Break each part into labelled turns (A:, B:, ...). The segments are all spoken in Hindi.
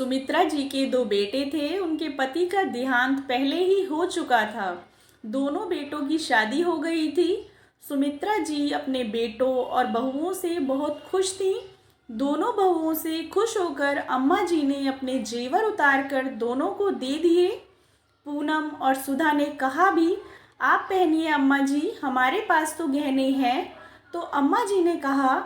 A: सुमित्रा जी के दो बेटे थे। उनके पति का देहांत पहले ही हो चुका था। दोनों बेटों की शादी हो गई थी। सुमित्रा जी अपने बेटों और बहुओं से बहुत खुश थीं। दोनों बहुओं से खुश होकर अम्मा जी ने अपने जेवर उतार कर दोनों को दे दिए। पूनम और सुधा ने कहा भी, आप पहनिए अम्मा जी, हमारे पास तो गहने हैं। तो अम्मा जी ने कहा,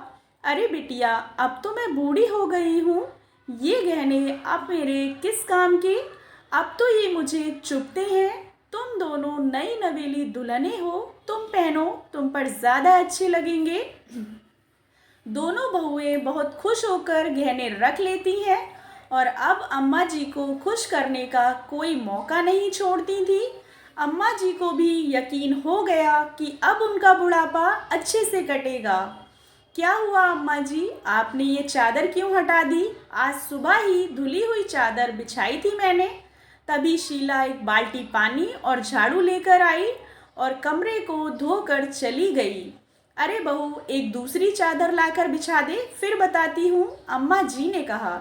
A: अरे बिटिया, अब तो मैं बूढ़ी हो गई हूँ, ये गहने अब मेरे किस काम के। अब तो ये मुझे चुभते हैं। तुम दोनों नई नवेली दुल्हनें हो, तुम पहनो, तुम पर ज़्यादा अच्छे लगेंगे। दोनों बहुएं बहुत खुश होकर गहने रख लेती हैं और अब अम्मा जी को खुश करने का कोई मौका नहीं छोड़ती थी। अम्मा जी को भी यकीन हो गया कि अब उनका बुढ़ापा अच्छे से कटेगा। क्या हुआ अम्मा जी, आपने ये चादर क्यों हटा दी? आज सुबह ही धुली हुई चादर बिछाई थी मैंने। तभी शीला एक बाल्टी पानी और झाड़ू लेकर आई और कमरे को धोकर चली गई। अरे बहू, एक दूसरी चादर लाकर बिछा दे, फिर बताती हूँ, अम्मा जी ने कहा।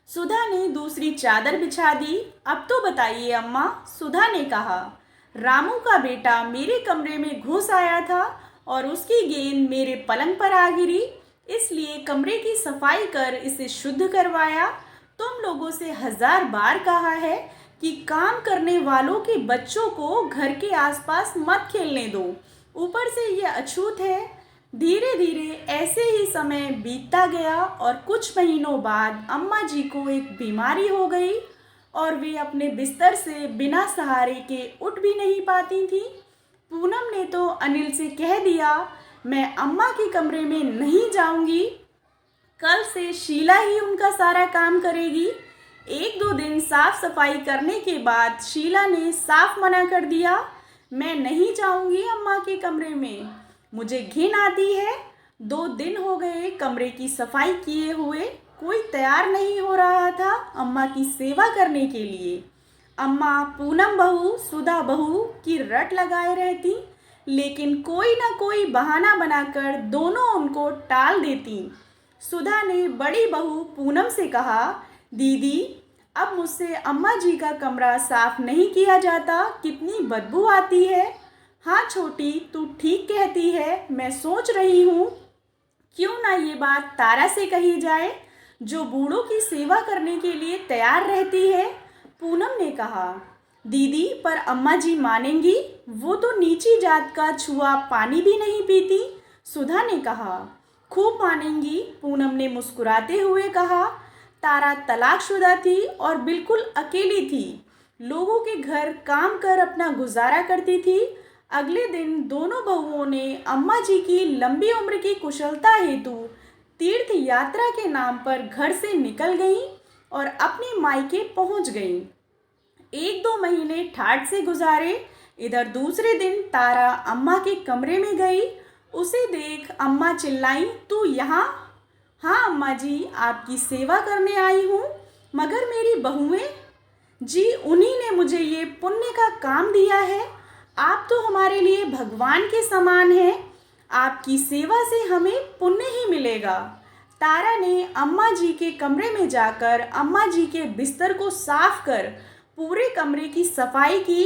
A: सुधा ने दूसरी चादर बिछा दी। अब तो बताइए अम्मा, सुधा ने कहा। रामू का बेटा मेरे कमरे में घुस आया था और उसकी गेंद मेरे पलंग पर आ गिरी, इसलिए कमरे की सफाई कर इसे शुद्ध करवाया। तुम लोगों से 1000 बार कहा है कि काम करने वालों के बच्चों को घर के आसपास मत खेलने दो, ऊपर से ये अछूत है। धीरे धीरे ऐसे ही समय बीतता गया और कुछ महीनों बाद अम्मा जी को एक बीमारी हो गई और वे अपने बिस्तर से बिना सहारे के उठ भी नहीं पाती थी। पूनम ने तो अनिल से कह दिया, मैं अम्मा के कमरे में नहीं जाऊंगी, कल से शीला ही उनका सारा काम करेगी। 1-2 दिन साफ सफाई करने के बाद शीला ने साफ मना कर दिया, मैं नहीं जाऊंगी अम्मा के कमरे में, मुझे घिन आती है। 2 दिन हो गए कमरे की सफाई किए हुए, कोई तैयार नहीं हो रहा था अम्मा की सेवा करने के लिए। अम्मा पूनम बहू, सुधा बहू की रट लगाए रहती, लेकिन कोई ना कोई बहाना बनाकर दोनों उनको टाल देती। सुधा ने बड़ी बहू पूनम से कहा, दीदी, अब मुझसे अम्मा जी का कमरा साफ नहीं किया जाता, कितनी बदबू आती है। हाँ छोटी, तू ठीक कहती है, मैं सोच रही हूँ क्यों ना ये बात तारा से कही जाए, जो बूढ़ों की सेवा करने के लिए तैयार रहती है। पूनम ने कहा, दीदी, पर अम्मा जी मानेंगी? वो तो नीची जात का छुआ पानी भी नहीं पीती। सुधा ने कहा, खूब मानेंगी, पूनम ने मुस्कुराते हुए कहा। तारा तलाकशुदा थी और बिल्कुल अकेली थी, लोगों के घर काम कर अपना गुजारा करती थी। अगले दिन दोनों बहुओं ने अम्मा जी की लंबी उम्र की कुशलता हेतु तीर्थ यात्रा के नाम पर घर से निकल गईं और अपने मायके पहुंच गईं। 1-2 महीने ठाठ से गुजारे। इधर दूसरे दिन तारा अम्मा के कमरे में गई। उसे देख अम्मा चिल्लाई, तू यहाँ? हाँ अम्मा जी, आपकी सेवा करने आई हूँ। मगर मेरी बहुएं? जी, उन्हीं ने मुझे ये पुण्य का काम दिया है। आप तो हमारे लिए भगवान के समान हैं, आपकी सेवा से हमें पुण्य ही मिलेगा। तारा ने अम्मा जी के कमरे में जाकर अम्मा जी के बिस्तर को साफ कर पूरे कमरे की सफाई की।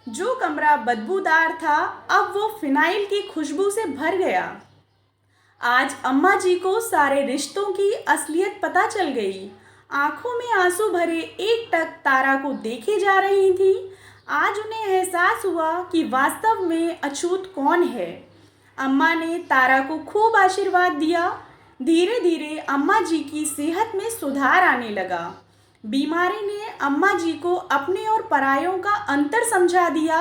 A: जो कमरा बदबूदार था, अब वो फिनाइल की खुशबू से भर गया। आज अम्मा जी को सारे रिश्तों की असलियत पता चल गई। आंखों में आंसू भरे एकटक तारा को देखे जा रही थी। आज उन्हें एहसास हुआ कि वास्तव में अछूत कौन है। अम्मा ने तारा को खूब आशीर्वाद दिया। धीरे धीरे अम्मा जी की सेहत में सुधार आने लगा। बीमारी ने अम्मा जी को अपने और परायों का अंतर समझा दिया।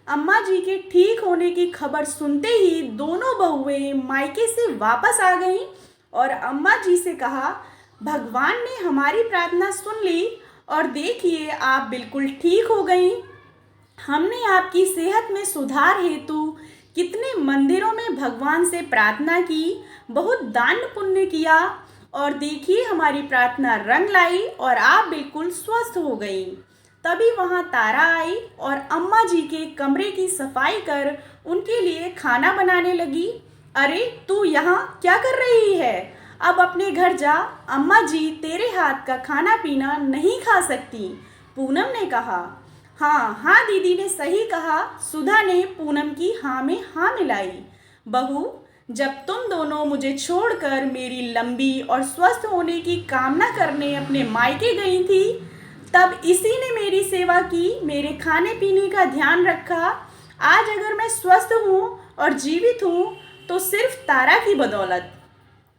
A: अम्मा जी के ठीक होने की खबर सुनते ही दोनों बहुएं मायके से वापस आ गईं और अम्मा जी से कहा, भगवान ने हमारी प्रार्थना सुन ली और देखिए आप बिल्कुल ठीक हो गईं। हमने आपकी सेहत में सुधार हेतु कितने मंदिरों में भगवान से प्रार्थना की, बहुत दान पुण्य किया और देखिए हमारी प्रार्थना रंग लाई और आप बिल्कुल स्वस्थ हो गई। तभी वहाँ तारा आई और अम्मा जी के कमरे की सफाई कर उनके लिए खाना बनाने लगी। अरे तू यहाँ क्या कर रही है? अब अपने घर जा, अम्मा जी तेरे हाथ का खाना पीना नहीं खा सकती। पूनम ने कहा। हाँ हाँ दीदी ने सही कहा, सुधा ने पूनम की हाँ में हाँ मिलाई। बहू, जब तुम दोनों मुझे छोड़कर मेरी लंबी और स्वस्थ होने की कामना करने अपने मायके गई थी, तब इसी ने मेरी सेवा की, मेरे खाने पीने का ध्यान रखा। आज अगर मैं स्वस्थ हूँ और जीवित हूँ तो सिर्फ तारा की बदौलत।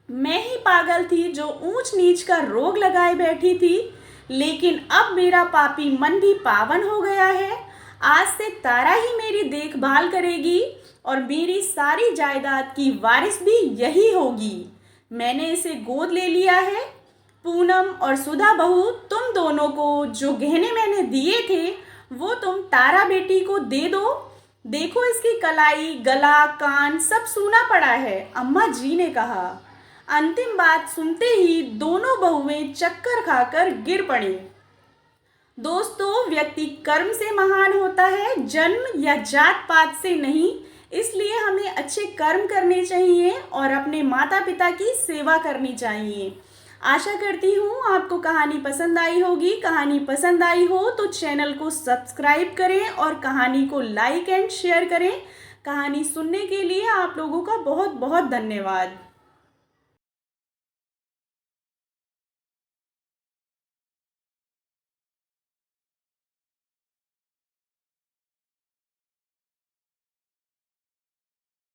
A: मैं ही पागल थी जो ऊंच नीच का रोग लगाए बैठी थी, लेकिन अब मेरा पापी मन भी पावन हो गया है। आज से तारा ही मेरी देखभाल करेगी और मेरी सारी जायदाद की वारिस भी यही होगी। मैंने इसे गोद ले लिया है। पूनम और सुधा बहू, तुम दोनों को जो गहने मैंने दिए थे वो तुम तारा बेटी को दे दो। देखो इसकी कलाई, गला, कान सब सूना पड़ा है, अम्मा जी ने कहा। अंतिम बात सुनते ही दोनों बहुएं चक्कर खाकर गिर पड़ी। दोस्तों, व्यक्ति कर्म से महान होता है, जन्म या जात पात से नहीं। इसलिए हमें अच्छे कर्म करने चाहिए और अपने माता पिता की सेवा करनी चाहिए। आशा करती हूँ आपको कहानी पसंद आई होगी। कहानी पसंद आई हो तो चैनल को सब्सक्राइब करें और कहानी को लाइक एंड शेयर करें। कहानी सुनने के लिए आप लोगों का बहुत बहुत धन्यवाद।